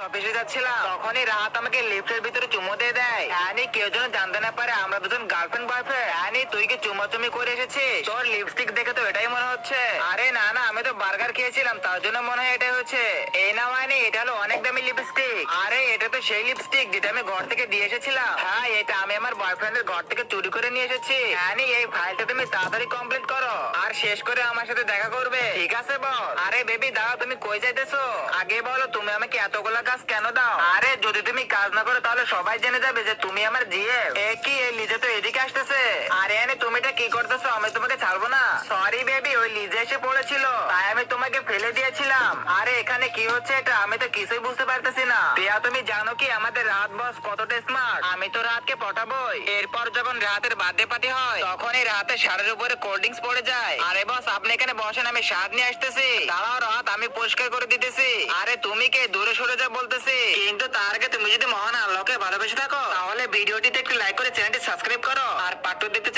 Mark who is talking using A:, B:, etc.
A: অফিসে যাচ্ছিলাম, তখনই রাত আমাকে লিফটের ভিতরে চুমো দিয়ে দেয়। আনি কেউ যেন জানতে না পারে আমরা দুজন গার্লফ্রেন্ড বয়ফ্রেন্ড। আনি তুই কি চুমাচুমি করে এসেছিস? তোর লিপস্টিক দেখে তো এটাই মনে হচ্ছে। আরে না না, আমি তো বার্গার খেয়েছিলাম, তার জন্য মনে হয় এটাই হচ্ছে। এই নাও আনি, এটা হলো অনেক দামি লিপস্টিক। আরে এটা তো সেই লিপস্টিক যেটা আমি ঘর থেকে দিয়ে এসেছিলাম। হ্যাঁ, এটা আমি আমার বয়ফ্রেন্ডের ঘর থেকে চুরি করে নিয়ে এসেছি। আনি এই ফাইলটা তুমি তাড়াতাড়ি কমপ্লিট করো আর শেষ করে আমার সাথে দেখা করবে, ঠিক আছে বল? আরে বেবি দাঁড়াও, তুমি কই যাইতেছো? আগে বলো তুমি আমাকে এতগুলা কাজ কেন দাও? আরে যদি তুমি কাজ না করো তাহলে সবাই জেনে যাবে যে তুমি আমার জিএফ। এ কি, এই লিজে তো এদিকে আসতেছে। আরে আরে তুমি এটা কি করতেছো? আমি তোমাকে ছাড়বো না। সরি বেবি, ওই লিজে এসে পড়েছিল তাই আমি তোমাকে ফেলে দিয়েছিলাম। আরে এখানে কি হচ্ছে এটা? আমি তো কিছুই বুঝতে পারতেছি না। প্রিয়া তুমি জানো কি আমাদের রাত বস কতটা স্মার্ট? আমি তো রাতকে পটাবোই। এরপর যখন রাতের বার্থডে পার্টি হয় তখন এই রাতে শাড়ির উপরে কোল্ড ড্রিঙ্কস পড়ে যায়। আরে বস আপনি এখানে বসেন, আমি স্বাদ নিয়ে আসতেছি। দাঁড়াও রাত, আমি পরিষ্কার করে দিতেছি। আরে তুমি কে? দূরে সরে যা বলতেছি। কিন্তু তার আগে তুমি যদি মহান আল্লাহকে ভালোবেসে থাকো তাহলে ভিডিওটিতে একটু লাইক করে চ্যানেলটি সাবস্ক্রাইব করো। আর পার্ট 2 দেখতে